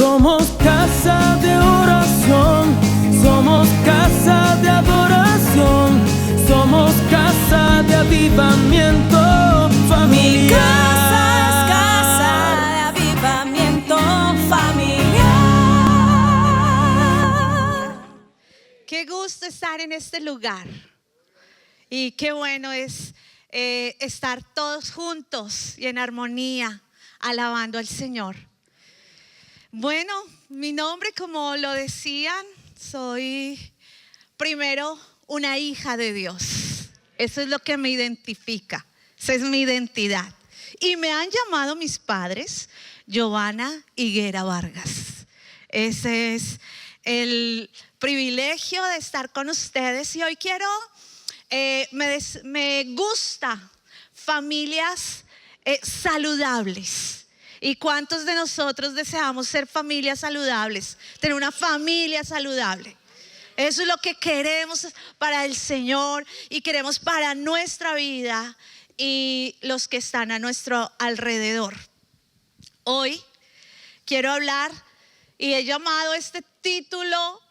Somos casa de oración, somos casa de adoración, somos casa de avivamiento familiar. Mi casa es casa de avivamiento familiar. Qué gusto estar en este lugar y qué bueno es estar todos juntos y en armonía alabando al Señor. Bueno, mi nombre, como lo decían, soy primero una hija de Dios. Eso es lo que me identifica, esa es mi identidad. Y me han llamado mis padres Giovanna Higuera Vargas. Ese es el privilegio de estar con ustedes. Y hoy quiero, me gusta familias saludables. ¿Y cuántos de nosotros deseamos ser familias saludables? Tener una familia saludable. Eso es lo que queremos para el Señor y queremos para nuestra vida y los que están a nuestro alrededor. Hoy quiero hablar y he llamado este título: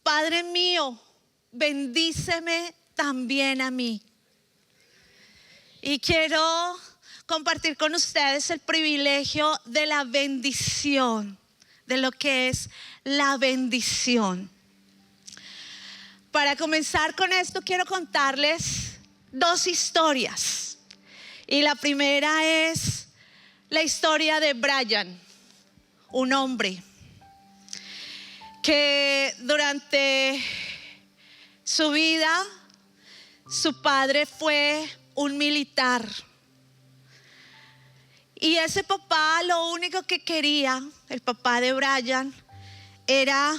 Padre mío, bendíceme también a mí. Y quiero compartir con ustedes el privilegio de la bendición, de lo que es la bendición. Para comenzar con esto, quiero contarles dos historias. Y la primera es la historia de Brian, un hombre que durante su vida, su padre fue un militar. Y ese papá lo único que quería, el papá de Brian, era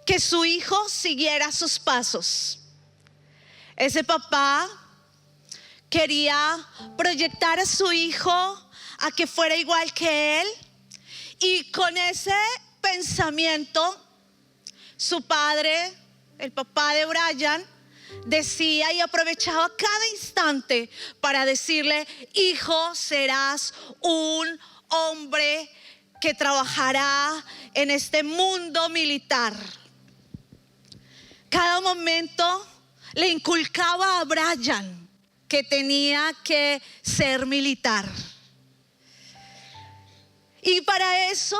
que su hijo siguiera sus pasos. Ese papá quería proyectar a su hijo a que fuera igual que él. Y con ese pensamiento, su padre, el papá de Brian, decía y aprovechaba cada instante para decirle: hijo, serás un hombre que trabajará en este mundo militar. Cada momento le inculcaba a Brian que tenía que ser militar. Y para eso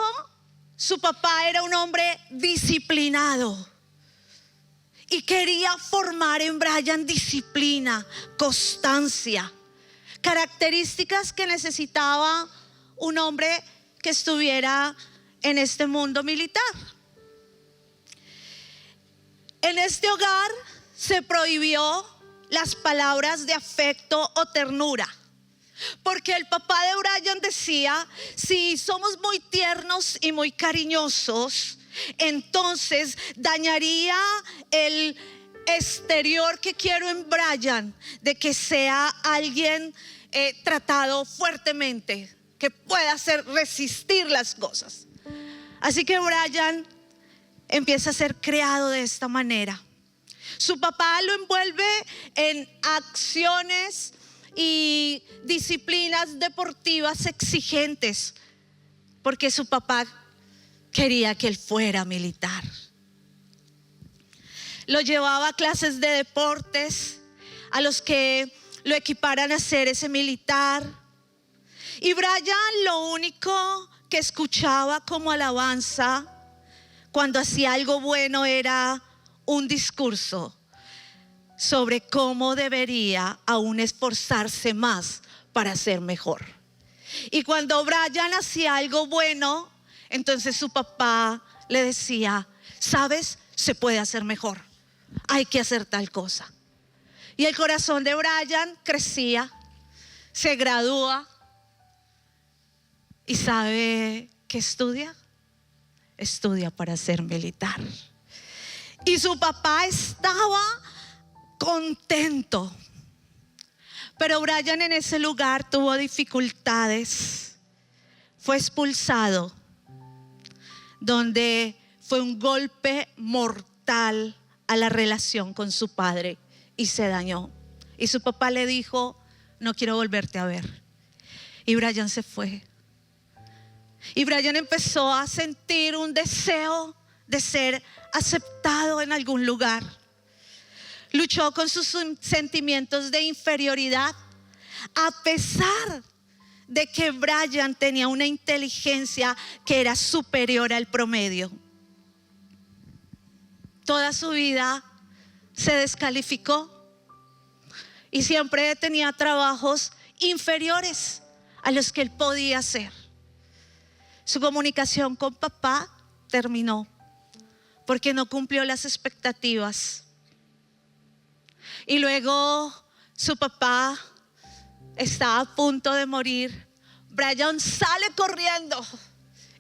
su papá era un hombre disciplinado. Y quería formar en Brian disciplina, constancia, características que necesitaba un hombre que estuviera en este mundo militar. En este hogar se prohibió las palabras de afecto o ternura, porque el papá de Brian decía: si somos muy tiernos y muy cariñosos, entonces dañaría el exterior que quiero en Brian, de que sea alguien tratado fuertemente, que pueda hacer resistir las cosas. Así que Brian empieza a ser creado de esta manera. Su papá lo envuelve en acciones y disciplinas deportivas exigentes, porque su papá quería que él fuera militar. Lo llevaba a clases de deportes a los que lo equiparan a ser ese militar. Y Brian lo único que escuchaba como alabanza cuando hacía algo bueno era un discurso sobre cómo debería aún esforzarse más para ser mejor. Y cuando Brian hacía algo bueno, entonces su papá le decía: ¿sabes? Se puede hacer mejor, hay que hacer tal cosa. Y el corazón de Brian crecía, se gradúa. ¿Y sabe qué estudia? Estudia para ser militar. Y su papá estaba contento. Pero Brian en ese lugar tuvo dificultades. Fue expulsado, donde fue un golpe mortal a la relación con su padre y se dañó. Y su papá le dijo: no quiero volverte a ver. Y Brian se fue. Y Brian empezó a sentir un deseo de ser aceptado en algún lugar. Luchó con sus sentimientos de inferioridad, a pesar de que Brian tenía una inteligencia que era superior al promedio. Toda su vida se descalificó y siempre tenía trabajos inferiores a los que él podía hacer. Su comunicación con papá terminó porque no cumplió las expectativas. Y luego su papá está a punto de morir. Brian sale corriendo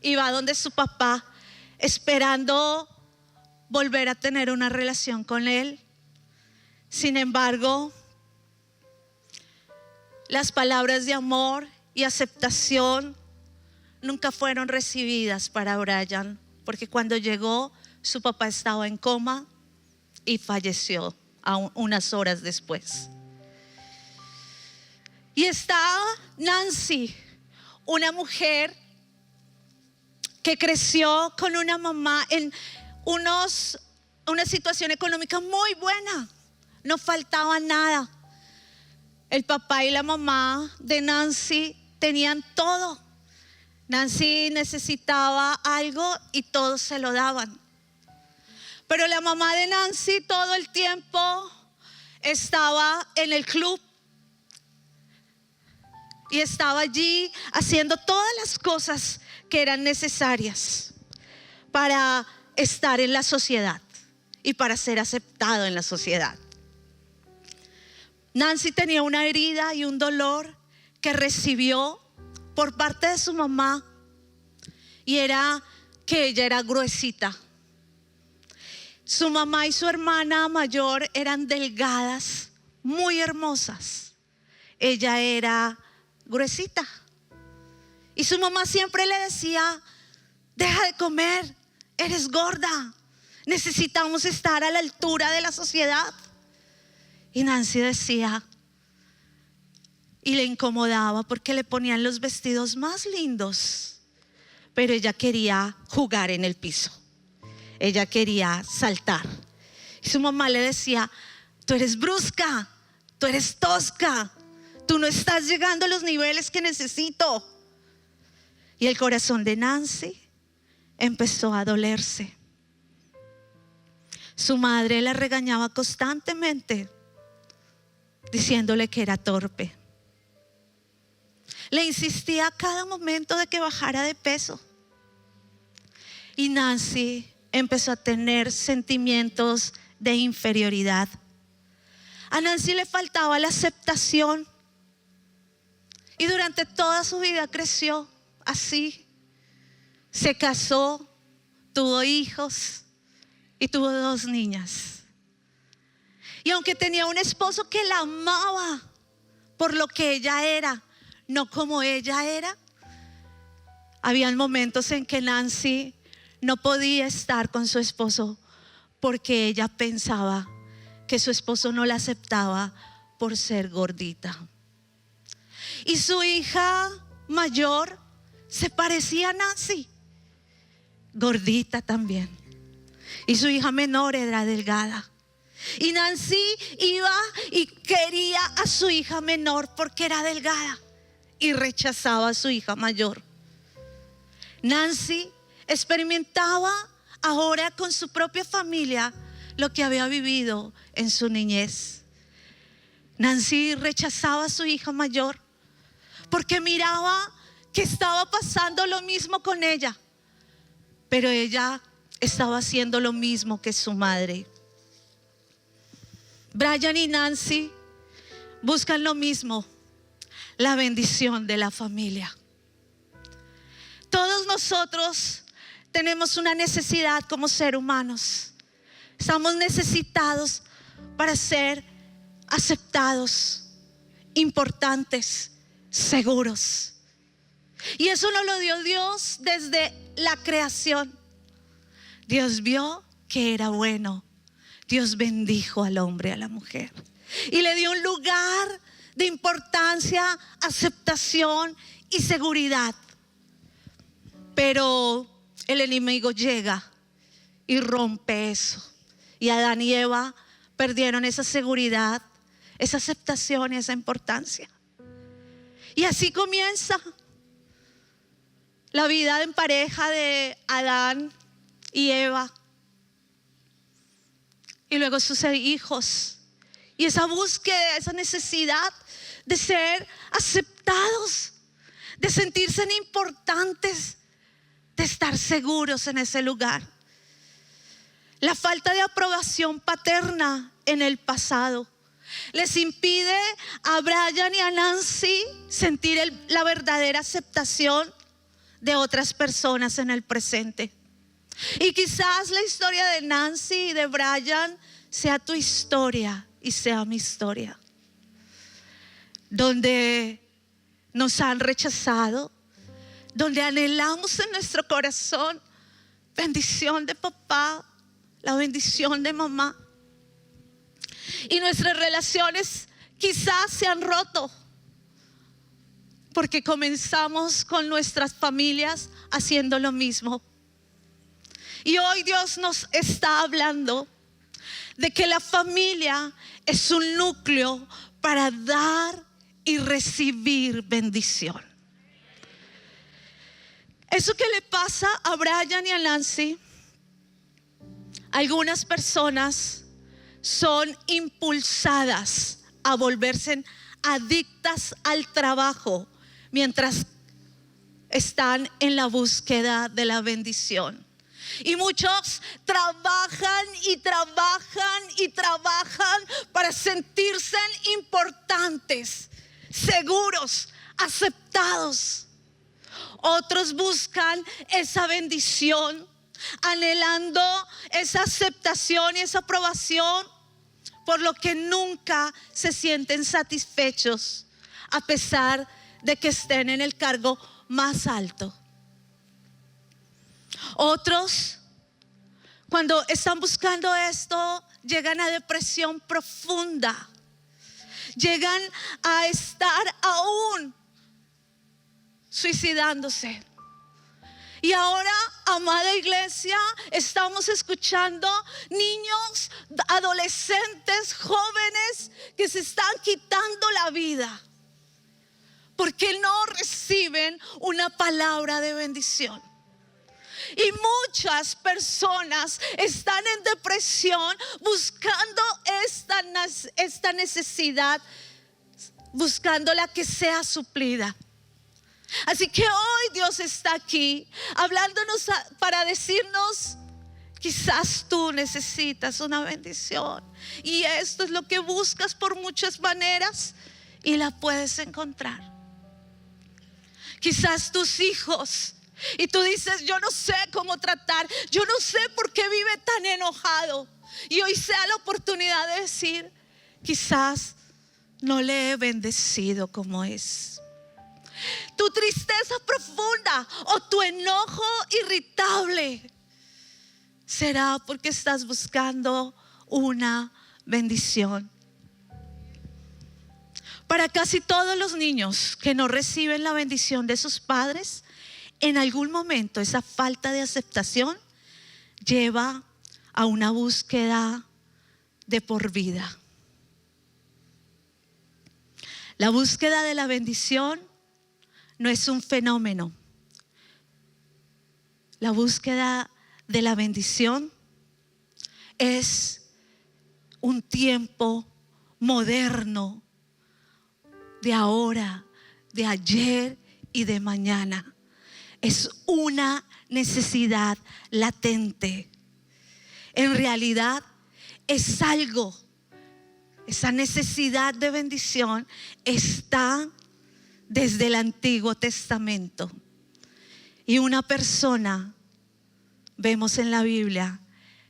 y va donde su papá, esperando volver a tener una relación con él. Sin embargo, las palabras de amor y aceptación nunca fueron recibidas para Brian, porque cuando llegó, su papá estaba en coma y falleció unas horas después. Y estaba Nancy, una mujer que creció con una mamá en una situación económica muy buena. No faltaba nada. El papá y la mamá de Nancy tenían todo. Nancy necesitaba algo y todos se lo daban. Pero la mamá de Nancy todo el tiempo estaba en el club y estaba allí haciendo todas las cosas que eran necesarias para estar en la sociedad y para ser aceptado en la sociedad. Nancy tenía una herida y un dolor que recibió por parte de su mamá, y era que ella era gruesita. Su mamá y su hermana mayor eran delgadas, muy hermosas. Ella era gruesita. Y su mamá siempre le decía: deja de comer, eres gorda, necesitamos estar a la altura de la sociedad. Y Nancy decía, y le incomodaba porque le ponían los vestidos más lindos, pero ella quería jugar en el piso. Ella quería saltar. Y su mamá le decía: tú eres brusca, tú eres tosca, tú no estás llegando a los niveles que necesito. Y el corazón de Nancy empezó a dolerse. Su madre la regañaba constantemente, diciéndole que era torpe. Le insistía a cada momento de que bajara de peso. Y Nancy empezó a tener sentimientos de inferioridad. A Nancy le faltaba la aceptación. Y durante toda su vida creció así. Se casó, tuvo hijos y tuvo 2 niñas. Y aunque tenía un esposo que la amaba por lo que ella era, no como ella era, habían momentos en que Nancy no podía estar con su esposo porque ella pensaba que su esposo no la aceptaba por ser gordita. Y su hija mayor se parecía a Nancy, gordita también. Y su hija menor era delgada. Y Nancy iba y quería a su hija menor porque era delgada y rechazaba a su hija mayor. Nancy experimentaba ahora con su propia familia lo que había vivido en su niñez. Nancy rechazaba a su hija mayor porque miraba que estaba pasando lo mismo con ella, pero ella estaba haciendo lo mismo que su madre. Brian y Nancy buscan lo mismo: la bendición de la familia. Todos nosotros tenemos una necesidad como seres humanos. Estamos necesitados para ser aceptados, importantes, seguros. Y eso nos lo dio Dios desde la creación. Dios vio que era bueno. Dios bendijo al hombre y a la mujer y le dio un lugar de importancia, aceptación y seguridad. Pero el enemigo llega y rompe eso. Y Adán y Eva perdieron esa seguridad, esa aceptación y esa importancia. Y así comienza la vida en pareja de Adán y Eva. Y luego sus hijos. Y esa búsqueda, esa necesidad de ser aceptados, de sentirse importantes, de estar seguros en ese lugar. La falta de aprobación paterna en el pasado les impide a Brian y a Nancy sentir la verdadera aceptación de otras personas en el presente. Y quizás la historia de Nancy y de Brian sea tu historia y sea mi historia, donde nos han rechazado, donde anhelamos en nuestro corazón bendición de papá, la bendición de mamá. Y nuestras relaciones quizás se han roto porque comenzamos con nuestras familias haciendo lo mismo. Y hoy Dios nos está hablando de que la familia es un núcleo para dar y recibir bendición. Eso que le pasa a Brian y a Nancy, algunas personas son impulsadas a volverse adictas al trabajo mientras están en la búsqueda de la bendición. Y muchos trabajan y trabajan y trabajan para sentirse importantes, seguros, aceptados. Otros buscan esa bendición, anhelando esa aceptación y esa aprobación, por lo que nunca se sienten satisfechos, a pesar de que estén en el cargo más alto. Otros, cuando están buscando esto, llegan a depresión profunda, llegan a estar aún suicidándose. Y ahora, amada iglesia, estamos escuchando niños, adolescentes, jóvenes que se están quitando la vida porque no reciben una palabra de bendición. Y muchas personas están en depresión buscando esta necesidad, buscándola que sea suplida. Así que hoy Dios está aquí hablándonos para decirnos: quizás tú necesitas una bendición y esto es lo que buscas por muchas maneras y la puedes encontrar. Quizás tus hijos, y tú dices: yo no sé cómo tratar, yo no sé por qué vive tan enojado. Y hoy sea la oportunidad de decir: quizás no le he bendecido como es. Tu tristeza profunda o tu enojo irritable será porque estás buscando una bendición. Para casi todos los niños que no reciben la bendición de sus padres, en algún momento esa falta de aceptación lleva a una búsqueda de por vida. La búsqueda de la bendición no es un fenómeno. La búsqueda de la bendición es un tiempo moderno de ahora, de ayer y de mañana. Es una necesidad latente. En realidad es algo, esa necesidad de bendición está desde el Antiguo Testamento. Y una persona, vemos en la Biblia,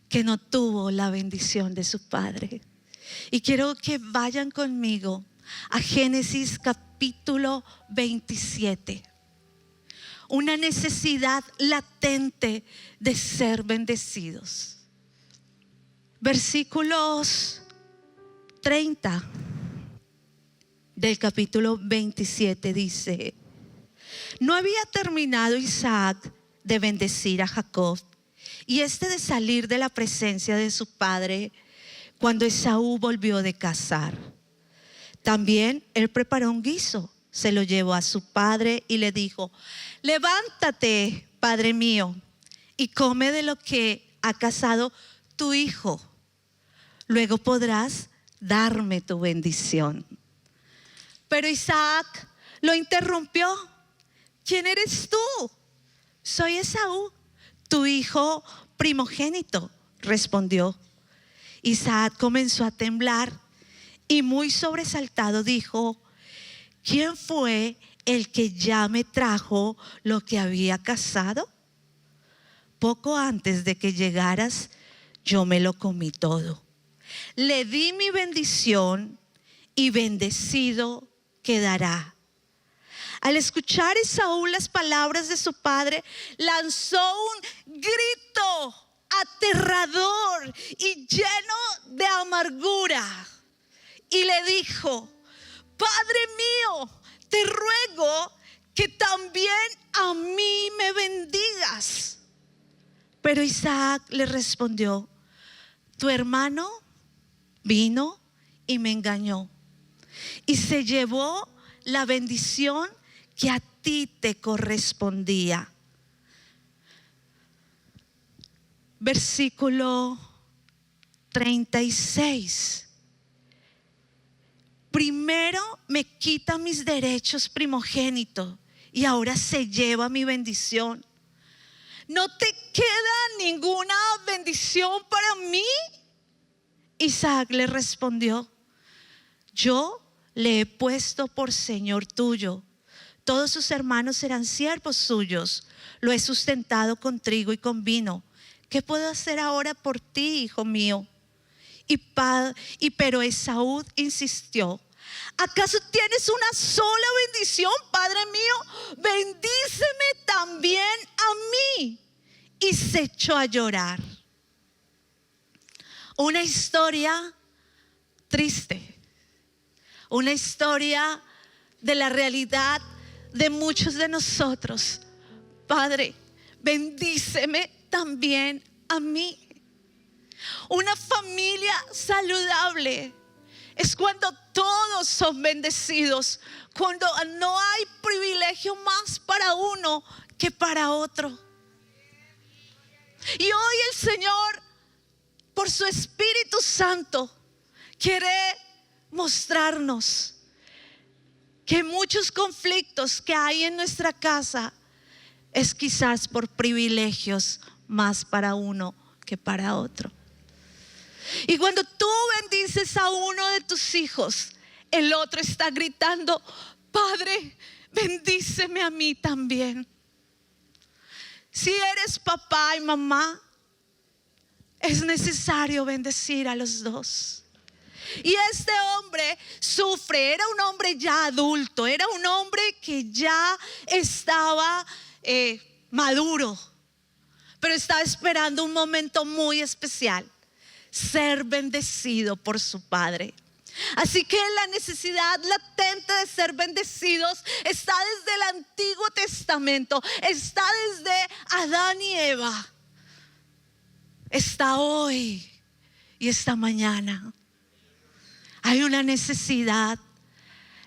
que no tuvo la bendición de su padre. Y quiero que vayan conmigo a Génesis capítulo 27. Una necesidad latente de ser bendecidos. Versículos 30 del capítulo 27 dice: no había terminado Isaac de bendecir a Jacob y de salir de la presencia de su padre cuando Esaú volvió de cazar. También él preparó un guiso, se lo llevó a su padre y le dijo: levántate, padre mío, y come de lo que ha cazado tu hijo. Luego podrás darme tu bendición. Pero Isaac lo interrumpió: ¿quién eres tú? Soy Esaú, tu hijo primogénito, respondió. Isaac comenzó a temblar y muy sobresaltado dijo: ¿quién fue el que ya me trajo lo que había cazado? Poco antes de que llegaras, yo me lo comí todo. Le di mi bendición y bendecido quedará. Al escuchar Esaú las palabras de su padre, lanzó un grito aterrador y lleno de amargura y le dijo: Padre mío, te ruego que también a mí me bendigas. Pero Isaac le respondió: tu hermano vino y me engañó y se llevó la bendición que a ti te correspondía. Versículo 36. Primero me quita mis derechos primogénitos y ahora se lleva mi bendición. ¿No te queda ninguna bendición para mí? Isaac le respondió: yo le he puesto por señor tuyo. Todos sus hermanos serán siervos suyos. Lo he sustentado con trigo y con vino. ¿Qué puedo hacer ahora por ti, hijo mío? Pero Esaú insistió: ¿acaso tienes una sola bendición, padre mío? Bendíceme también a mí. Y se echó a llorar. Una historia triste, una historia de la realidad de muchos de nosotros. Padre, bendíceme también a mí. Una familia saludable es cuando todos son bendecidos, cuando no hay privilegio más para uno que para otro. Y hoy el Señor, por su Espíritu Santo, quiere mostrarnos que muchos conflictos que hay en nuestra casa es quizás por privilegios más para uno que para otro. Y cuando tú bendices a uno de tus hijos, el otro está gritando: Padre, bendíceme a mí también. Si eres papá y mamá, es necesario bendecir a los dos. Y este hombre sufre, era un hombre ya adulto, era un hombre que ya estaba maduro, pero estaba esperando un momento muy especial: ser bendecido por su padre. Así que la necesidad latente de ser bendecidos está desde el Antiguo Testamento, está desde Adán y Eva, está hoy y esta mañana. Hay una necesidad.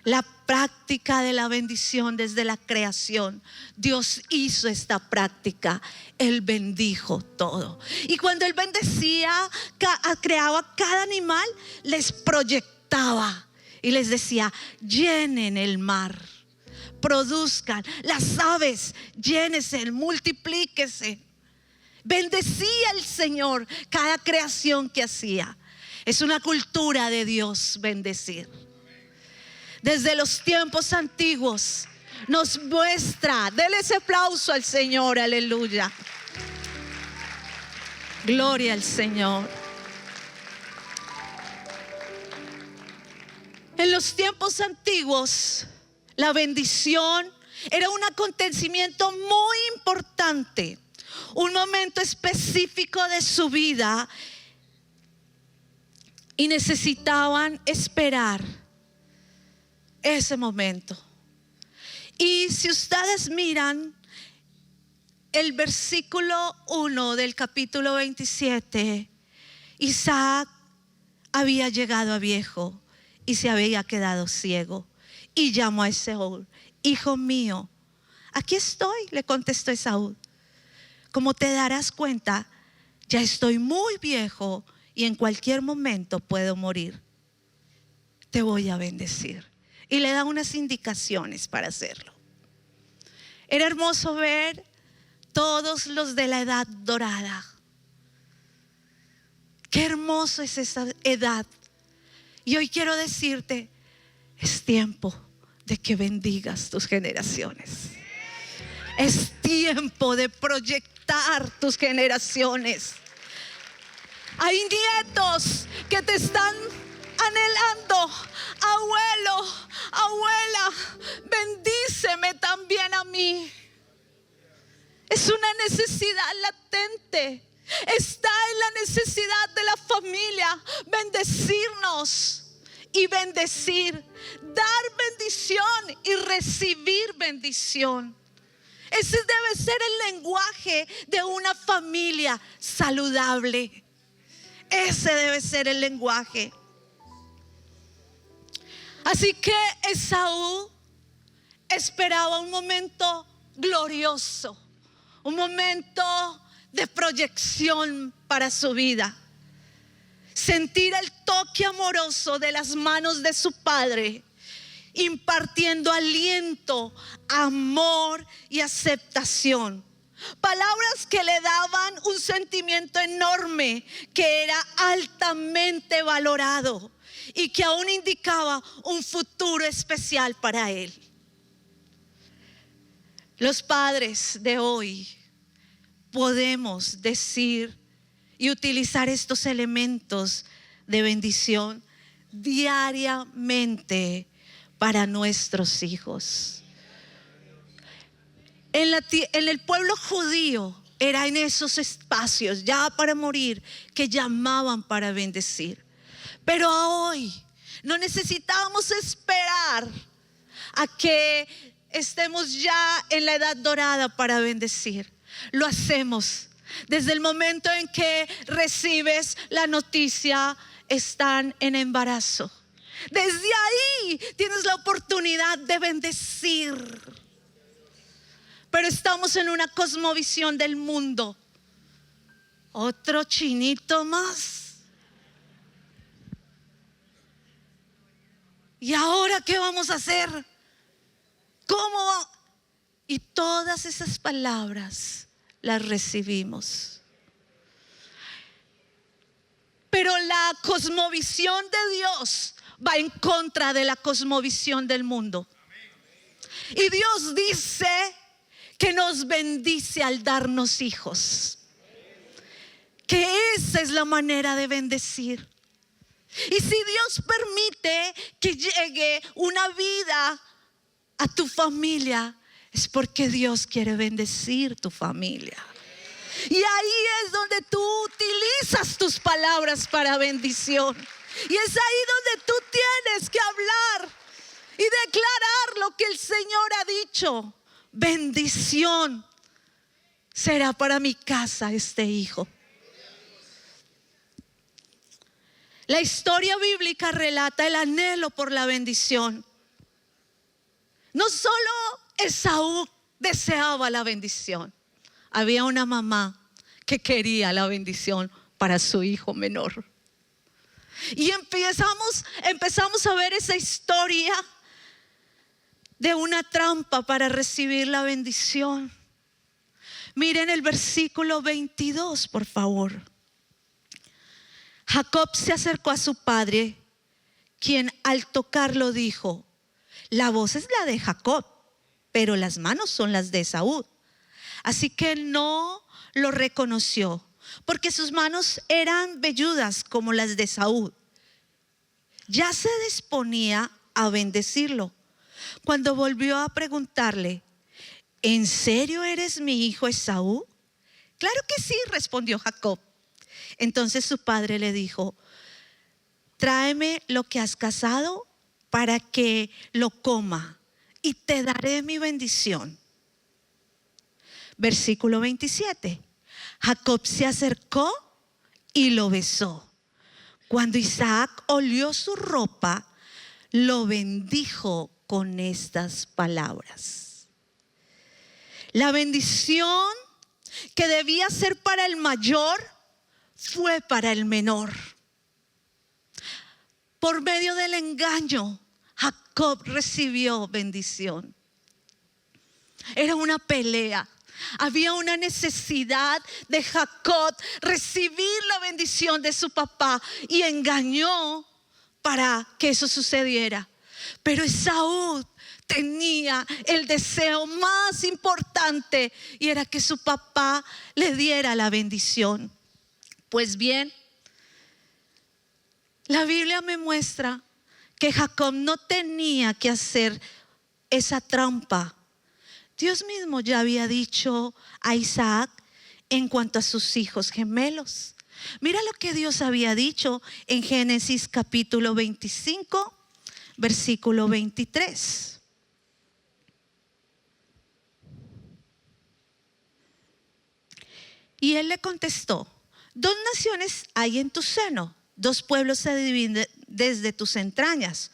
La práctica de la bendición desde la creación, Dios hizo esta práctica. Él bendijo todo. Y cuando Él bendecía, creaba cada animal, les proyectaba y les decía: llenen el mar, produzcan, las aves, llénense, multiplíquese. Bendecía el Señor cada creación que hacía. Es una cultura de Dios bendecir. Desde los tiempos antiguos nos muestra. Dele ese aplauso al Señor, aleluya. Gloria al Señor. En los tiempos antiguos, la bendición era un acontecimiento muy importante, un momento específico de su vida, y necesitaban esperar ese momento. Y si ustedes miran el versículo 1 del capítulo 27, Isaac había llegado a viejo y se había quedado ciego. Y llamó a Esaú: hijo mío. Aquí estoy, le contestó Esaú. Como te darás cuenta, ya estoy muy viejo y en cualquier momento puedo morir. Te voy a bendecir. Y le da unas indicaciones para hacerlo. Era hermoso ver todos los de la edad dorada. Qué hermoso es esa edad. Y hoy quiero decirte, es tiempo de que bendigas tus generaciones. Es tiempo de proyectar tus generaciones. Hay nietos que te están anhelando. Abuelo, abuela, bendíceme también a mí. Es una necesidad latente. Está en la necesidad de la familia bendecirnos y bendecir, dar bendición y recibir bendición. Ese debe ser el lenguaje de una familia saludable. Ese debe ser el lenguaje. Así que Esaú esperaba un momento glorioso, un momento de proyección para su vida. Sentir el toque amoroso de las manos de su padre, impartiendo aliento, amor y aceptación. Palabras que le daban un sentimiento enorme, que era altamente valorado y que aún indicaba un futuro especial para él. Los padres de hoy podemos decir y utilizar estos elementos de bendición diariamente para nuestros hijos. En el pueblo judío era en esos espacios ya para morir que llamaban para bendecir. Pero hoy no necesitamos esperar a que estemos ya en la edad dorada para bendecir. Lo hacemos desde el momento en que recibes la noticia: están en embarazo. Desde ahí tienes la oportunidad de bendecir. Pero estamos en una cosmovisión del mundo. Otro chinito más. ¿Y ahora qué vamos a hacer? ¿Cómo? Y todas esas palabras las recibimos. Pero la cosmovisión de Dios va en contra de la cosmovisión del mundo. Y Dios dice que nos bendice al darnos hijos. Que esa es la manera de bendecir. Y si Dios permite que llegue una vida a tu familia, es porque Dios quiere bendecir tu familia. Y ahí es donde tú utilizas tus palabras para bendición. Y es ahí donde tú tienes que hablar y declarar lo que el Señor ha dicho. Bendición será para mi casa este hijo. La historia bíblica relata el anhelo por la bendición. No solo Esaú deseaba la bendición, había una mamá que quería la bendición para su hijo menor. Y empezamos a ver esa historia de una trampa para recibir la bendición. Miren el versículo 22, por favor. Jacob se acercó a su padre, quien al tocarlo dijo: la voz es la de Jacob, pero las manos son las de Esaú. Así que no lo reconoció, porque sus manos eran velludas como las de Esaú. Ya se disponía a bendecirlo, cuando volvió a preguntarle: ¿en serio eres mi hijo Esaú? Claro que sí, respondió Jacob. Entonces su padre le dijo: tráeme lo que has cazado para que lo coma y te daré mi bendición. Versículo 27. Jacob se acercó y lo besó. Cuando Isaac olió su ropa, lo bendijo con estas palabras. La bendición que debía ser para el mayor fue para el menor. Por medio del engaño, Jacob recibió bendición. Era una pelea. Había una necesidad de Jacob recibir la bendición de su papá y engañó para que eso sucediera. Pero Esaú tenía el deseo más importante y era que su papá le diera la bendición. Pues bien, la Biblia me muestra que Jacob no tenía que hacer esa trampa. Dios mismo ya había dicho a Isaac en cuanto a sus hijos gemelos. Mira lo que Dios había dicho en Génesis capítulo 25, versículo 23. Y él le contestó: 2 naciones hay en tu seno, 2 pueblos se dividen desde tus entrañas.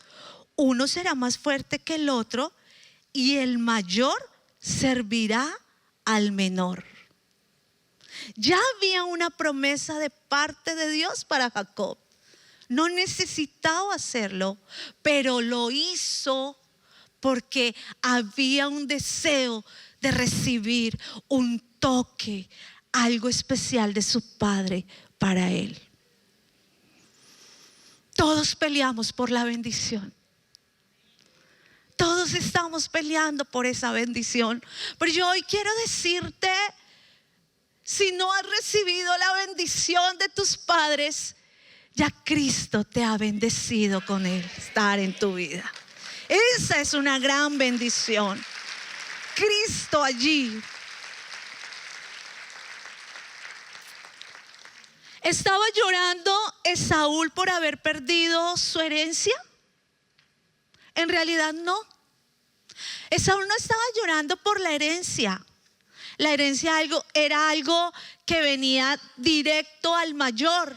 Uno será más fuerte que el otro y el mayor servirá al menor. Ya había una promesa de parte de Dios para Jacob. No necesitaba hacerlo, pero lo hizo porque había un deseo de recibir un toque, algo especial de su padre para él. Todos peleamos por la bendición. Todos estamos peleando por esa bendición. Pero yo hoy quiero decirte, si no has recibido la bendición de tus padres, ya Cristo te ha bendecido con él, estar en tu vida. Esa es una gran bendición. Cristo allí. ¿Estaba llorando Esaú por haber perdido su herencia? En realidad no. Esaú no estaba llorando por la herencia. La herencia era algo que venía directo al mayor.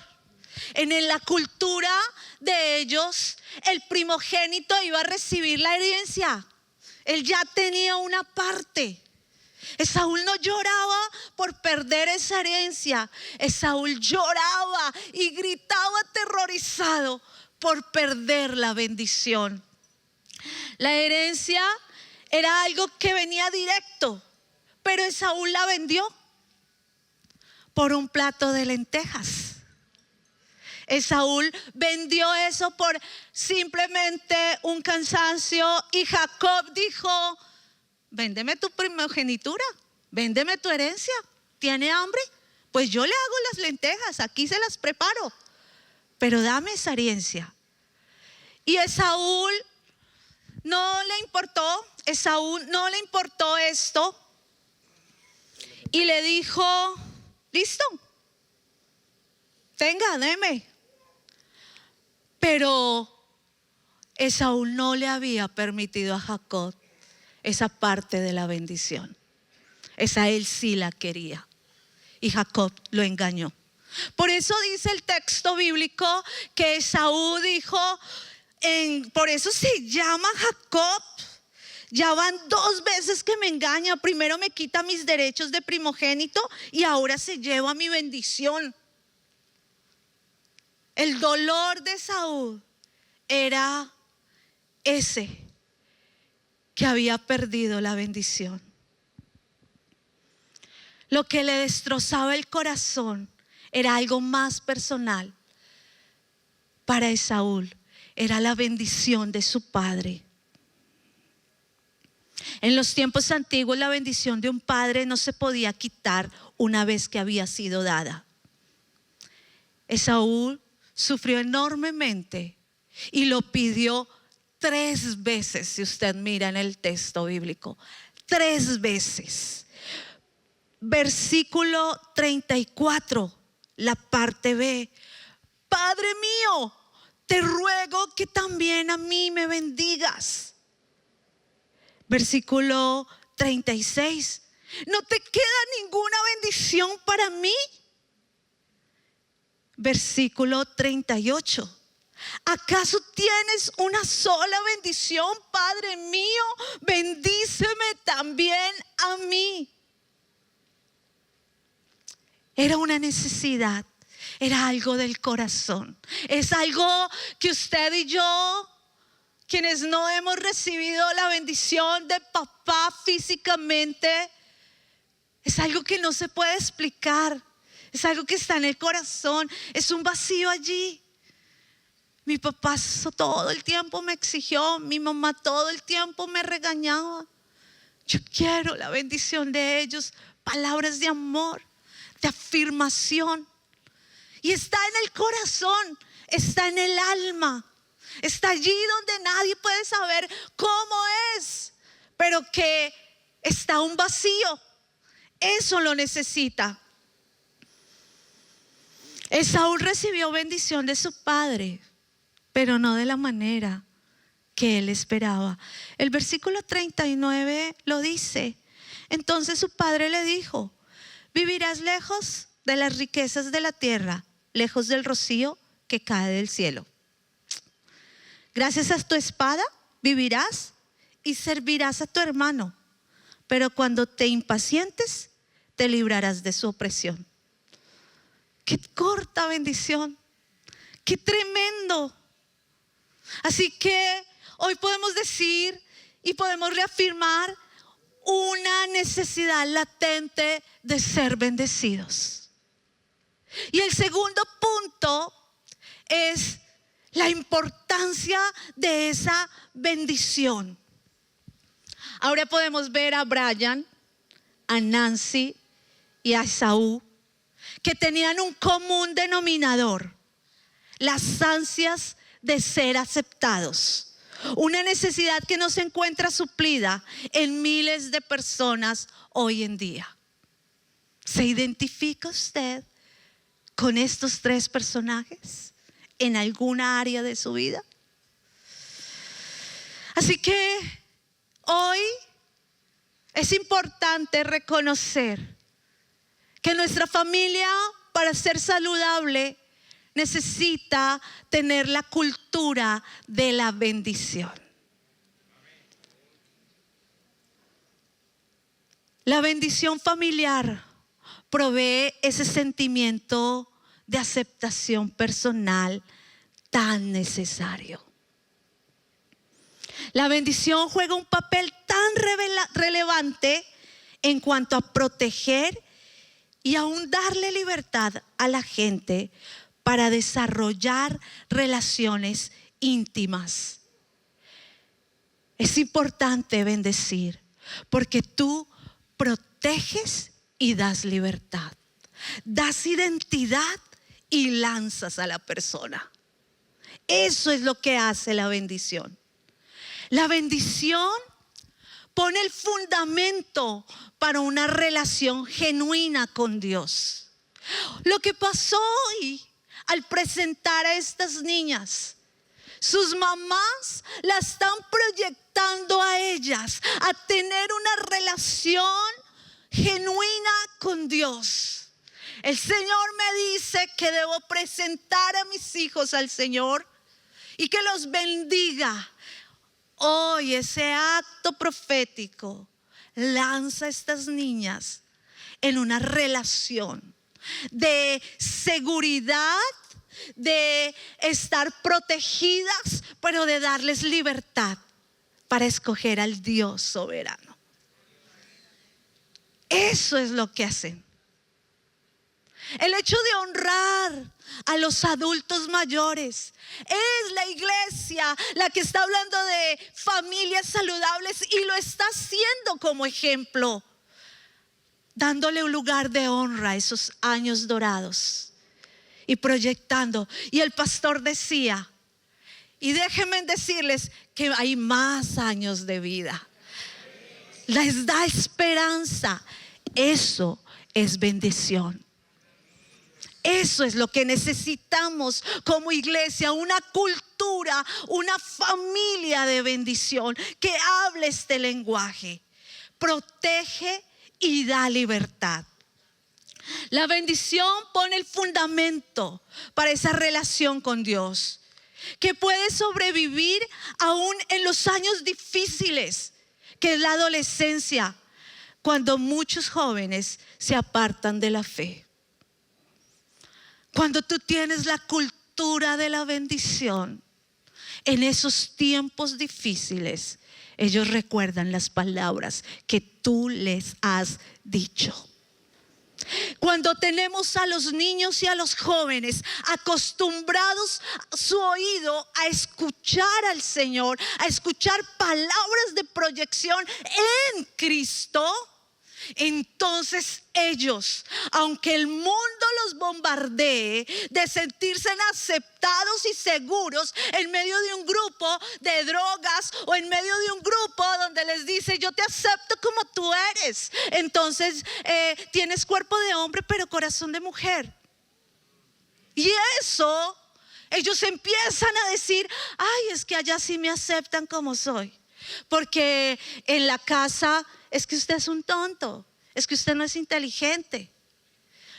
En la cultura de ellos, el primogénito iba a recibir la herencia. Él ya tenía una parte. Esaú no lloraba por perder esa herencia. Esaú lloraba y gritaba aterrorizado por perder la bendición. La herencia era algo que venía directo, pero Esaú la vendió por un plato de lentejas. Esaú vendió eso por simplemente un cansancio y Jacob dijo: véndeme tu primogenitura, véndeme tu herencia. ¿Tiene hambre? Pues yo le hago las lentejas, aquí se las preparo, pero dame esa herencia. Y Esaú no le importó esto y le dijo: listo, tenga, deme. Pero Esaú no le había permitido a Jacob esa parte de la bendición. Esa él sí la quería y Jacob lo engañó. Por eso dice el texto bíblico que Esaú dijo, por eso se llama Jacob. Ya van 2 veces que me engaña. Primero me quita mis derechos de primogénito y ahora se lleva mi bendición. El dolor de Esaú era ese, que había perdido la bendición. Lo que le destrozaba el corazón era algo más personal. Para Esaú era la bendición de su padre. En los tiempos antiguos la bendición de un padre no se podía quitar una vez que había sido dada. Esaú sufrió enormemente y lo pidió 3 veces, si usted mira en el texto bíblico, 3 veces. Versículo 34, la parte B: Padre mío, te ruego que también a mí me bendigas. Versículo 36: ¿No te queda ninguna bendición para mí? Versículo 38. ¿Acaso tienes una sola bendición, Padre mío? Bendíceme también a mí. Era una necesidad, era algo del corazón. Es algo que usted y yo, quienes no hemos recibido la bendición de papá físicamente, es algo que no se puede explicar. Es algo que está en el corazón. Es un vacío allí. Mi papá todo el tiempo me exigió. Mi mamá todo el tiempo me regañaba. Yo quiero la bendición de ellos. Palabras de amor, de afirmación. Y está en el corazón, está en el alma. Está allí donde nadie puede saber cómo es, pero que está un vacío. Eso lo necesita. Esaú recibió bendición de su padre, pero no de la manera que él esperaba. El versículo 39 lo dice. Entonces su padre le dijo: vivirás lejos de las riquezas de la tierra, lejos del rocío que cae del cielo. Gracias a tu espada vivirás y servirás a tu hermano, pero cuando te impacientes, te librarás de su opresión. Qué corta bendición, qué tremendo. Así que hoy podemos decir y podemos reafirmar una necesidad latente de ser bendecidos. Y el segundo punto es la importancia de esa bendición. Ahora podemos ver a Brian, a Nancy y a Esaú, que tenían un común denominador: las ansias de ser aceptados. Una necesidad que no se encuentra suplida en miles de personas hoy en día. ¿Se identifica usted con estos tres personajes en alguna área de su vida? Así que hoy es importante reconocer que nuestra familia, para ser saludable, necesita tener la cultura de la bendición. La bendición familiar provee ese sentimiento de aceptación personal tan necesario. La bendición juega un papel tan relevante en cuanto a proteger y aún darle libertad a la gente para desarrollar relaciones íntimas. Es importante bendecir porque tú proteges y das libertad, das identidad y lanzas a la persona. Eso es lo que hace la bendición. La bendición pone el fundamento para una relación genuina con Dios. Lo que pasó hoy al presentar a estas niñas, sus mamás la están proyectando a ellas a tener una relación genuina con Dios. El Señor me dice que debo presentar a mis hijos al Señor y que los bendiga. Hoy ese acto profético lanza a estas niñas en una relación de seguridad, de estar protegidas, pero de darles libertad para escoger al Dios soberano. Eso es lo que hacen. El hecho de honrar a los adultos mayores. Es la iglesia la que está hablando de familias saludables y lo está haciendo como ejemplo, dándole un lugar de honra a esos años dorados y proyectando. Y el pastor decía, y déjenme decirles que hay más años de vida. Les da esperanza. Eso es bendición. Eso es lo que necesitamos como iglesia, una cultura, una familia de bendición que hable este lenguaje. Protege y da libertad. La bendición pone el fundamento para esa relación con Dios, que puede sobrevivir aún en los años difíciles, que es la adolescencia, cuando muchos jóvenes se apartan de la fe. Cuando tú tienes la cultura de la bendición, en esos tiempos difíciles, ellos recuerdan las palabras que tú les has dicho. Cuando tenemos a los niños y a los jóvenes acostumbrados su oído a escuchar al Señor, a escuchar palabras de proyección en Cristo, entonces ellos, aunque el mundo los bombardee de sentirse aceptados y seguros en medio de un grupo de drogas o en medio de un grupo donde les dice yo te acepto como tú eres, entonces tienes cuerpo de hombre pero corazón de mujer, y eso ellos empiezan a decir, ay, es que allá sí me aceptan como soy, porque en la casa es que usted es un tonto, es que usted no es inteligente.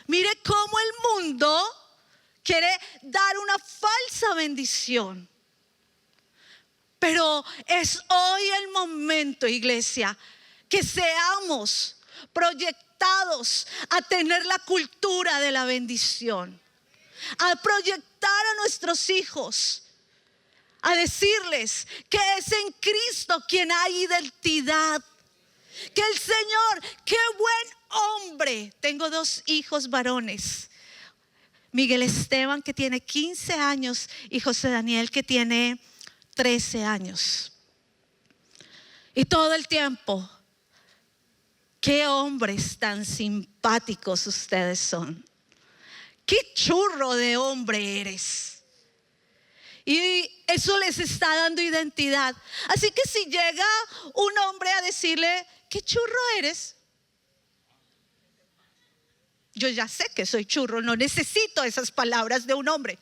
Mire cómo el mundo quiere dar una falsa bendición. Pero es hoy el momento, iglesia, que seamos proyectados a tener la cultura de la bendición, a proyectar a nuestros hijos, a decirles que es en Cristo quien hay identidad. Que el Señor, qué buen hombre. Tengo 2 hijos varones, Miguel Esteban, que tiene 15 años, y José Daniel, que tiene 13 años. Y todo el tiempo, qué hombres tan simpáticos ustedes son. Qué churro de hombre eres. Y eso les está dando identidad. Así que si llega un hombre a decirle, qué churro eres, yo ya sé que soy churro, no necesito esas palabras de un hombre.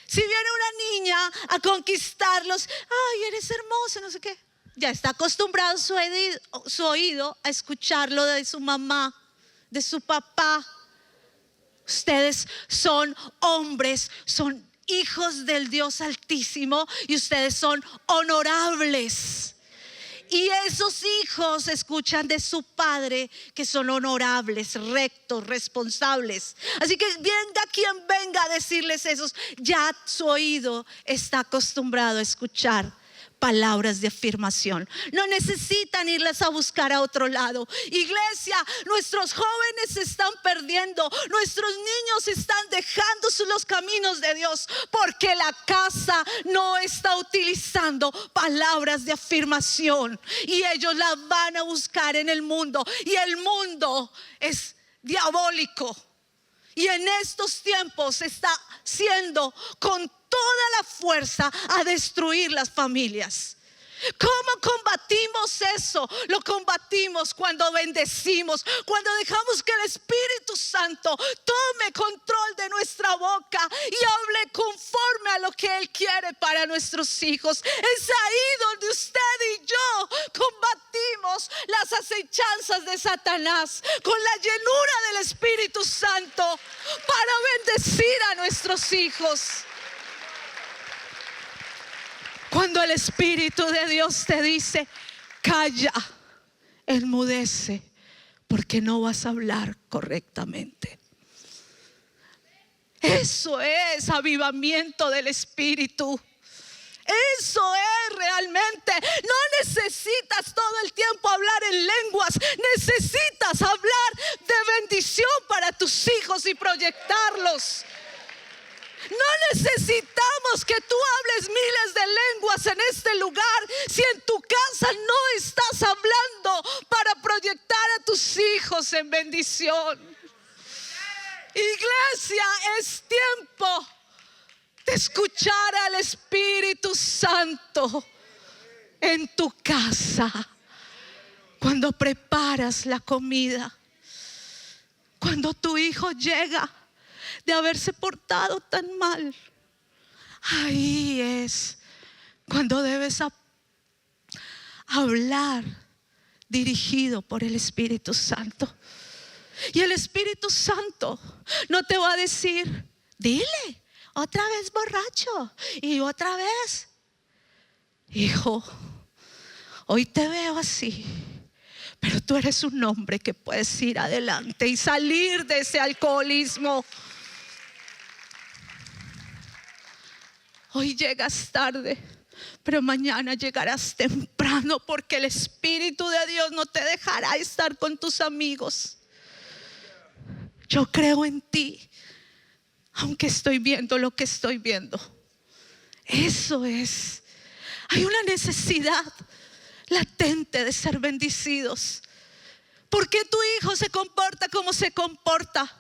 Si viene una niña a conquistarlos, ay, eres hermoso, no sé qué, ya está acostumbrado su oído a escucharlo de su mamá, de su papá. Ustedes son hombres, son hijos del Dios Altísimo, y ustedes son honorables. Y esos hijos escuchan de su padre que son honorables, rectos, responsables. Así que venga quien venga a decirles eso, ya su oído está acostumbrado a escuchar palabras de afirmación. No necesitan irlas a buscar a otro lado. Iglesia, nuestros jóvenes se están perdiendo, nuestros niños están dejando los caminos de Dios, porque la casa no está utilizando palabras de afirmación, y ellos las van a buscar en el mundo, y el mundo es diabólico. Y en estos tiempos está siendo con toda la fuerza a destruir las familias. ¿Cómo combatimos eso? Lo combatimos cuando bendecimos, cuando dejamos que el Espíritu Santo tome control de nuestra boca y hable conforme a lo que Él quiere para nuestros hijos. Es ahí donde usted y yo combatimos las acechanzas de Satanás con la llenura del Espíritu Santo para bendecir a nuestros hijos. Cuando el Espíritu de Dios te dice, calla, enmudece, porque no vas a hablar correctamente. Eso es avivamiento del Espíritu. Eso es realmente. No necesitas todo el tiempo hablar en lenguas. Necesitas hablar de bendición para tus hijos y proyectarlos. No necesitamos que tú hables miles de lenguas en este lugar si en tu casa no estás hablando para proyectar a tus hijos en bendición. Iglesia, es tiempo de escuchar al Espíritu Santo en tu casa, cuando preparas la comida, cuando tu hijo llega de haberse portado tan mal. Ahí es cuando debes hablar dirigido por el Espíritu Santo. Y el Espíritu Santo no te va a decir, dile, otra vez borracho y otra vez. Hijo, hoy te veo así, pero tú eres un hombre que puedes ir adelante y salir de ese alcoholismo. Hoy llegas tarde, pero mañana llegarás temprano, porque el Espíritu de Dios no te dejará estar con tus amigos. Yo creo en ti, aunque estoy viendo lo que estoy viendo. Eso es. Hay una necesidad latente de ser bendecidos. ¿Por qué tu hijo se comporta como se comporta?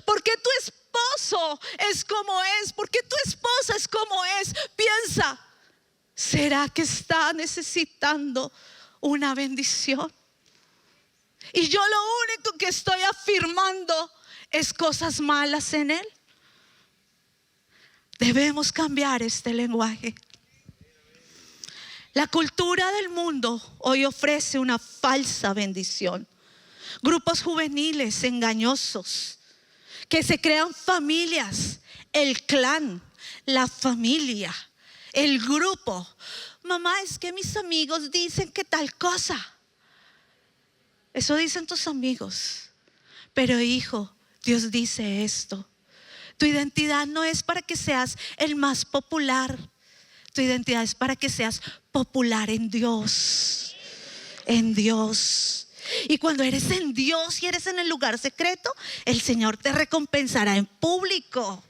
¿Por qué tu esposo es como es? ¿Por qué tu esposa es como es? Piensa, ¿será que está necesitando una bendición? Y yo lo único que estoy afirmando es cosas malas en él. Debemos cambiar este lenguaje. La cultura del mundo hoy ofrece una falsa bendición. Grupos juveniles engañosos que se crean familias, el clan, la familia, el grupo. Mamá, es que mis amigos dicen que tal cosa. Eso dicen tus amigos. Pero hijo, Dios dice esto. Tu identidad no es para que seas el más popular. Tu identidad es para que seas popular en Dios. En Dios. Y cuando eres en Dios y eres en el lugar secreto, el Señor te recompensará en público.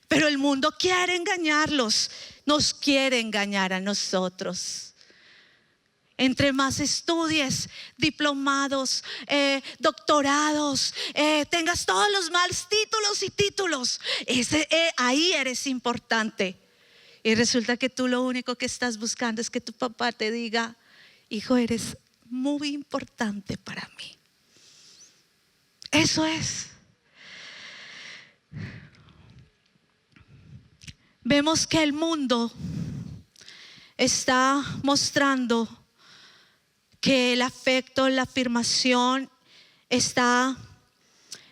Pero el mundo quiere engañarlos. Nos quiere engañar a nosotros. Entre más estudies, diplomados, doctorados, tengas todos los más títulos, ahí eres importante. Y resulta que tú lo único que estás buscando es que tu papá te diga, hijo, eres muy importante para mí. Eso es. Vemos que el mundo está mostrando que el afecto, la afirmación está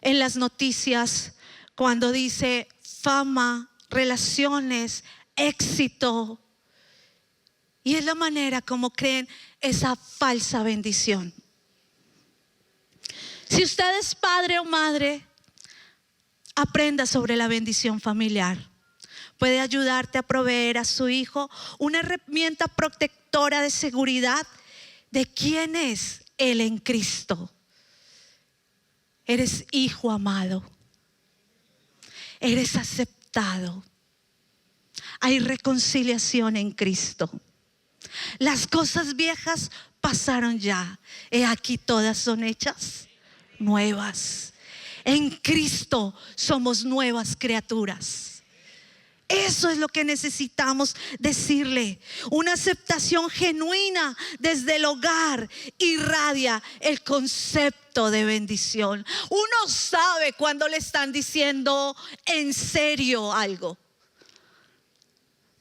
en las noticias cuando dice fama, relaciones, éxito. Y es la manera como creen esa falsa bendición. Si usted es padre o madre, aprenda sobre la bendición familiar. Puede ayudarte a proveer a su hijo una herramienta protectora de seguridad de quién es él en Cristo. Eres hijo amado. Eres aceptado. Hay reconciliación en Cristo. Las cosas viejas pasaron ya. He aquí todas son hechas nuevas. En Cristo somos nuevas criaturas. Eso es lo que necesitamos decirle. Una aceptación genuina desde el hogar irradia el concepto de bendición. Uno sabe cuando le están diciendo en serio algo.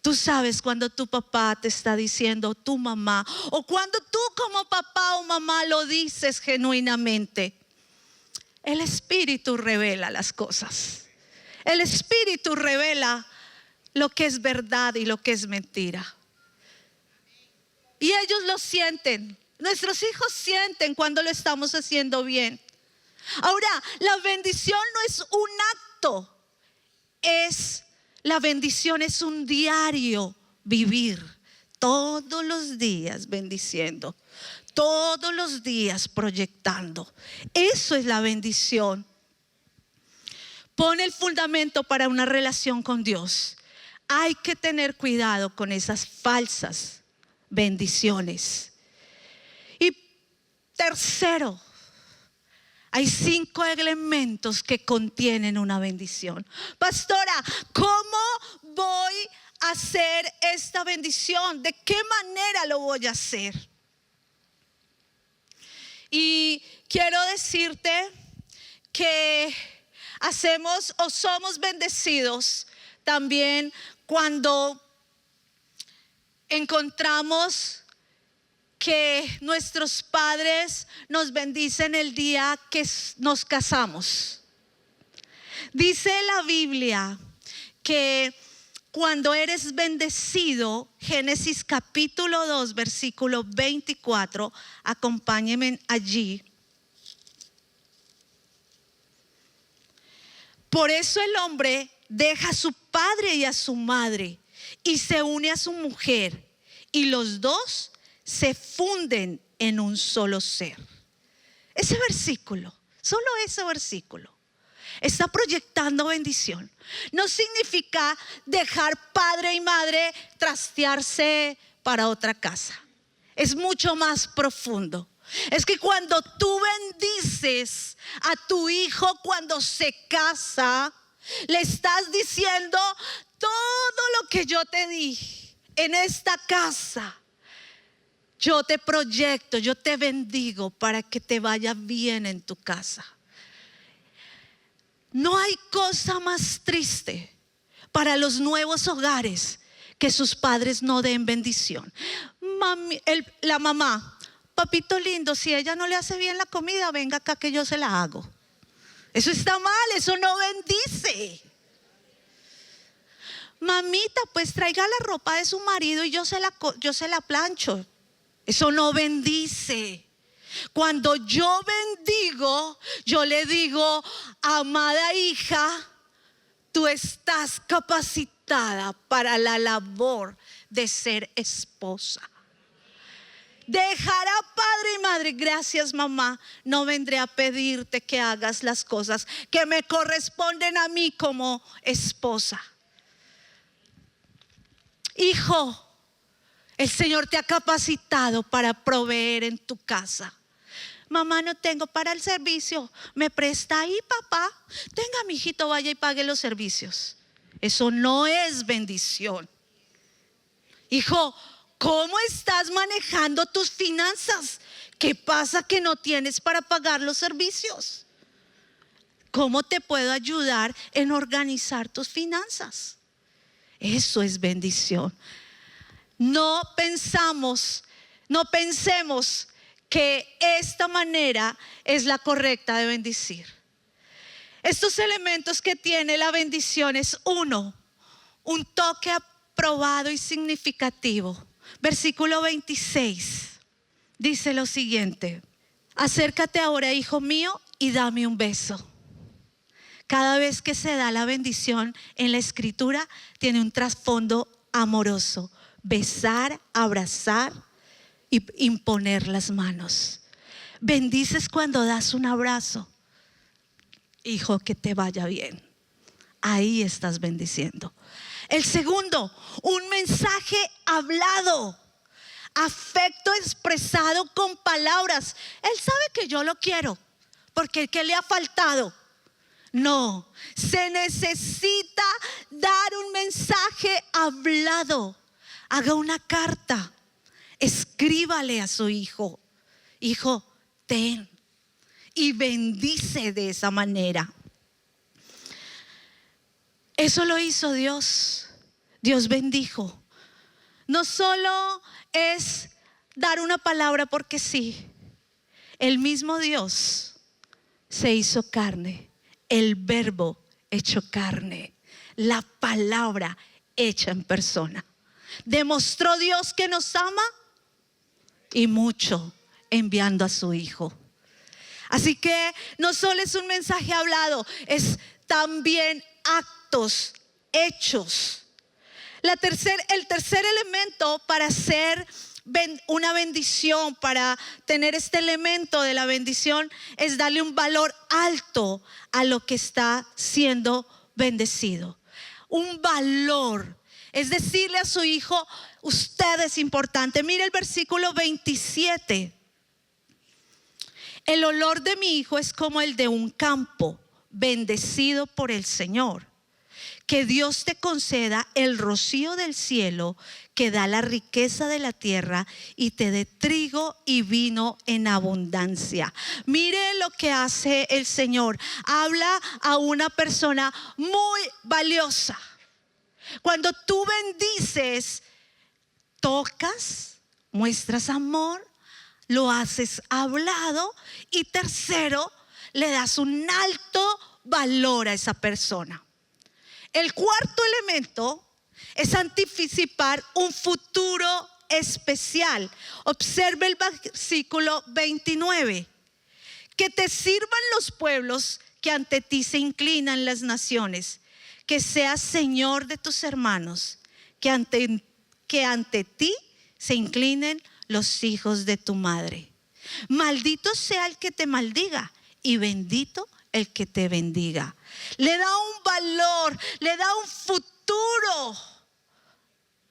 Tú sabes cuando tu papá te está diciendo, tu mamá, o cuando tú como papá o mamá lo dices genuinamente. El Espíritu revela las cosas. El Espíritu revela lo que es verdad y lo que es mentira. Y ellos lo sienten. Nuestros hijos sienten cuando lo estamos haciendo bien. Ahora, la bendición no es un acto. La bendición es un diario vivir. Todos los días bendiciendo. Todos los días proyectando. Eso es la bendición. Pone el fundamento para una relación con Dios. Hay que tener cuidado con esas falsas bendiciones. Y tercero, hay 5 elementos que contienen una bendición. Pastora, ¿cómo voy a hacer esta bendición? ¿De qué manera lo voy a hacer? Y quiero decirte que hacemos o somos bendecidos también cuando encontramos que nuestros padres nos bendicen el día que nos casamos. Dice la Biblia que cuando eres bendecido, Génesis capítulo 2, versículo 24, acompáñenme allí. Por eso el hombre deja a su padre y a su madre y se une a su mujer, y los dos se funden en un solo ser. Ese versículo, solo ese versículo, está proyectando bendición. No significa dejar padre y madre trastearse para otra casa. Es mucho más profundo. Es que cuando tú bendices a tu hijo cuando se casa, le estás diciendo: todo lo que yo te di en esta casa, yo te proyecto, yo te bendigo para que te vaya bien en tu casa. No hay cosa más triste para los nuevos hogares que sus padres no den bendición. La mamá: papito lindo, si ella no le hace bien la comida, venga acá que yo se la hago. Eso está mal, eso no bendice. Mamita, pues traiga la ropa de su marido y yo se la plancho. Eso no bendice. Cuando yo bendigo, yo le digo: amada hija, tú estás capacitada para la labor de ser esposa. Dejará padre y madre. Gracias, mamá, no vendré a pedirte que hagas las cosas que me corresponden a mí como esposa. Hijo, el Señor te ha capacitado para proveer en tu casa. Mamá, no tengo para el servicio. ¿Me presta ahí, papá? Tenga, mijito, vaya y pague los servicios. Eso no es bendición. Hijo, ¿cómo estás manejando tus finanzas? ¿Qué pasa que no tienes para pagar los servicios? ¿Cómo te puedo ayudar en organizar tus finanzas? Eso es bendición. No pensemos que esta manera es la correcta de bendecir. Estos elementos que tiene la bendición es: uno, un toque aprobado y significativo. Versículo 26 dice lo siguiente: acércate ahora, hijo mío, y dame un beso. Cada vez que se da la bendición en la escritura, tiene un trasfondo amoroso. Besar, abrazar y imponer las manos. Bendices cuando das un abrazo. Hijo, que te vaya bien. Ahí estás bendiciendo. El segundo, un mensaje hablado. Afecto expresado con palabras. Él sabe que yo lo quiero, porque ¿qué le ha faltado? No, se necesita dar un mensaje hablado. Haga una carta, escríbale a su hijo: hijo, ten, y bendice de esa manera. Eso lo hizo Dios. Dios bendijo. No solo es dar una palabra porque sí. El mismo Dios se hizo carne. El verbo hecho carne. La palabra hecha en persona. Demostró Dios que nos ama, y mucho, enviando a su hijo. Así que no solo es un mensaje hablado, es también actos, hechos. El tercer elemento para hacer una bendición, para tener este elemento de la bendición, es darle un valor alto a lo que está siendo bendecido. Un valor. Es decirle a su hijo: usted es importante. Mire el versículo 27. El olor de mi hijo es como el de un campo bendecido por el Señor. Que Dios te conceda el rocío del cielo, que da la riqueza de la tierra, y te dé trigo y vino en abundancia. Mire lo que hace el Señor. Habla a una persona muy valiosa. Cuando tú bendices, tocas, muestras amor, lo haces hablado. Y tercero, le das un alto valor a esa persona. El cuarto elemento es anticipar un futuro especial. Observe el versículo 29. Que te sirvan los pueblos, que ante ti se inclinan las naciones. Que seas Señor de tus hermanos, que ante ti se inclinen los hijos de tu madre. Maldito sea el que te maldiga y bendito el que te bendiga. Le da un valor, le da un futuro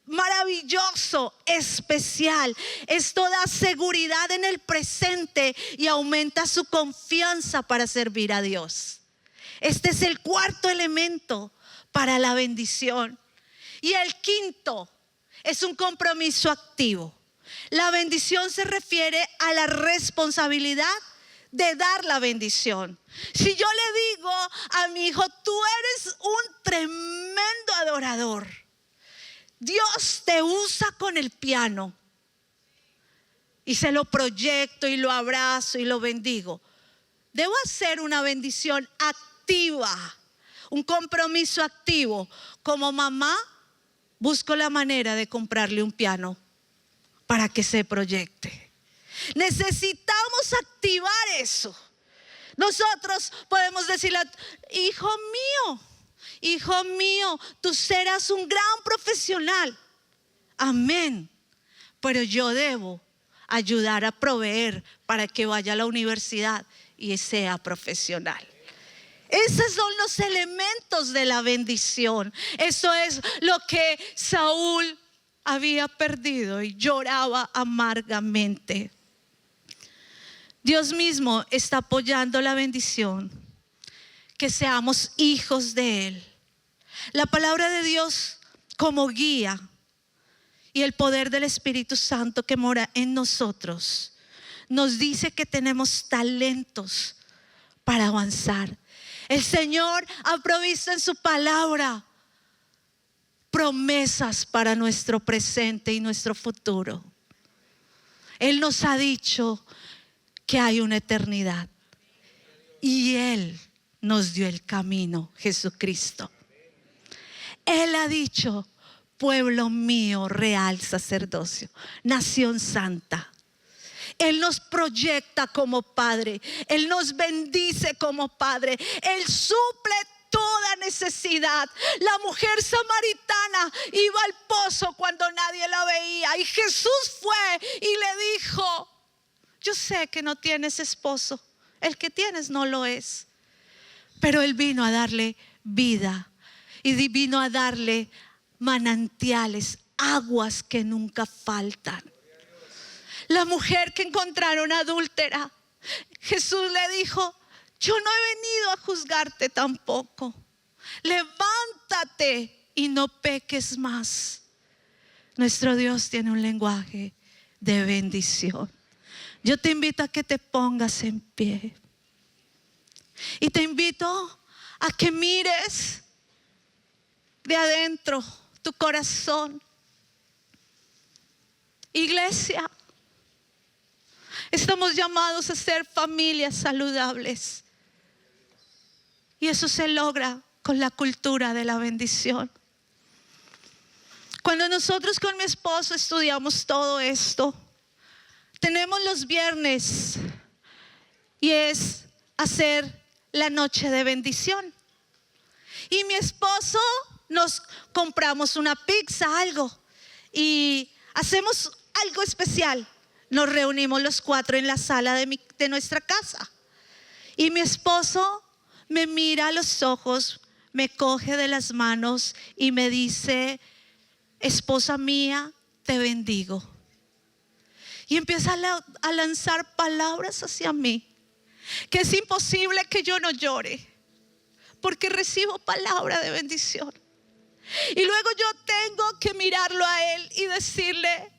maravilloso, especial. Esto da seguridad en el presente y aumenta su confianza para servir a Dios. Este es el cuarto elemento para la bendición. Y el quinto es un compromiso activo. La bendición se refiere a la responsabilidad de dar la bendición. Si yo le digo a mi hijo, tú eres un tremendo adorador, Dios te usa con el piano, y se lo proyecto y lo abrazo y lo bendigo, debo hacer una bendición activa, un compromiso activo. Como mamá, busco la manera de comprarle un piano para que se proyecte. Necesitamos activar eso. Nosotros podemos decirle, hijo mío, tú serás un gran profesional. Amén. Pero yo debo ayudar a proveer para que vaya a la universidad y sea profesional. Esos son los elementos de la bendición. Eso es lo que Saúl había perdido y lloraba amargamente. Dios mismo está apoyando la bendición, que seamos hijos de Él. La palabra de Dios como guía y el poder del Espíritu Santo que mora en nosotros nos dice que tenemos talentos para avanzar. El Señor ha provisto en su palabra promesas para nuestro presente y nuestro futuro. Él nos ha dicho que hay una eternidad y Él nos dio el camino, Jesucristo. Él ha dicho, pueblo mío, real sacerdocio, nación santa. Él nos proyecta como Padre, Él nos bendice como Padre, Él suple toda necesidad. La mujer samaritana iba al pozo cuando nadie la veía y Jesús fue y le dijo, yo sé que no tienes esposo, el que tienes no lo es, pero Él vino a darle vida y vino a darle manantiales, aguas que nunca faltan. La mujer que encontraron adúltera, Jesús le dijo, yo no he venido a juzgarte tampoco. Levántate y no peques más. Nuestro Dios tiene un lenguaje de bendición. Yo te invito a que te pongas en pie. Y te invito a que mires de adentro tu corazón. Iglesia, estamos llamados a ser familias saludables. Y eso se logra con la cultura de la bendición. Cuando nosotros con mi esposo estudiamos todo esto, tenemos los viernes y es hacer la noche de bendición. Y mi esposo nos compramos una pizza, algo, y hacemos algo especial. Nos reunimos los 4 en la sala de nuestra casa. Y mi esposo me mira a los ojos, me coge de las manos y me dice, esposa mía, te bendigo. Y empieza a lanzar palabras hacia mí, que es imposible que yo no llore, porque recibo palabra de bendición. Y luego yo tengo que mirarlo a él y decirle,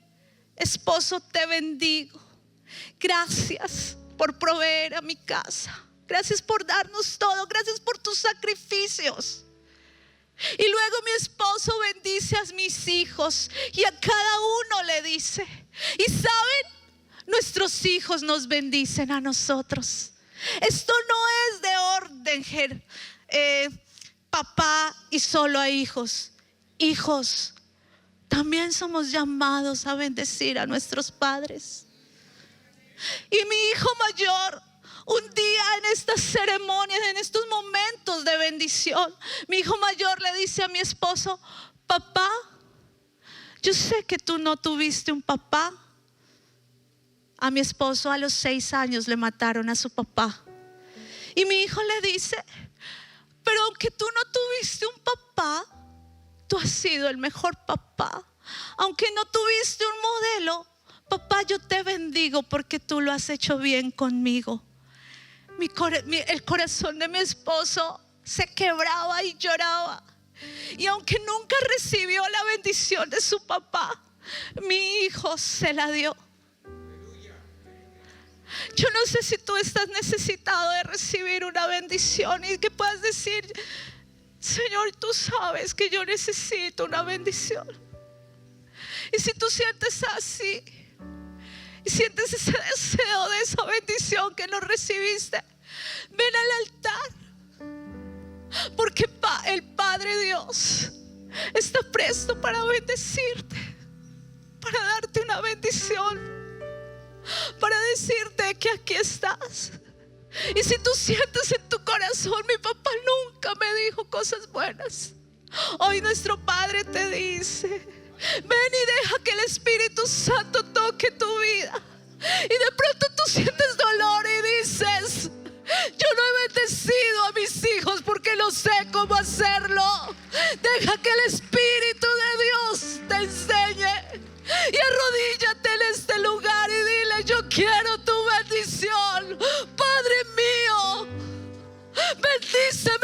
esposo, te bendigo. Gracias por proveer a mi casa. Gracias por darnos todo. Gracias por tus sacrificios. Y luego mi esposo bendice a mis hijos y a cada uno le dice, y saben, nuestros hijos nos bendicen a nosotros. Esto no es de orden, papá y solo a hijos. Hijos, también somos llamados a bendecir a nuestros padres. Y mi hijo mayor, un día en estas ceremonias, en estos momentos de bendición, mi hijo mayor le dice a mi esposo: papá, yo sé que tú no tuviste un papá. A mi esposo a los 6 años le mataron a su papá. Y mi hijo le dice: pero aunque tú no tuviste un papá, tú has sido el mejor papá. Aunque no tuviste un modelo, papá, yo te bendigo porque tú lo has hecho bien conmigo. El corazón de mi esposo se quebraba y lloraba. Y aunque nunca recibió la bendición de su papá, mi hijo se la dio. Yo no sé si tú estás necesitado de recibir una bendición y que puedas decir: Señor, tú sabes que yo necesito una bendición. Y si tú sientes así y sientes ese deseo de esa bendición que no recibiste, ven al altar, porque el Padre Dios está presto para bendecirte, para darte una bendición, para decirte que aquí estás. Y si tú sientes en tu corazón: mi papá nunca me dijo cosas buenas, hoy nuestro Padre te dice: ven y deja que el Espíritu Santo toque tu vida. Y de pronto tú sientes dolor y dices: yo no he bendecido a mis hijos porque no sé cómo hacerlo. Deja que el Espíritu de Dios te enseñe. Y arrodíllate en este lugar y dile: yo quiero tu bendición. Padre mío, bendice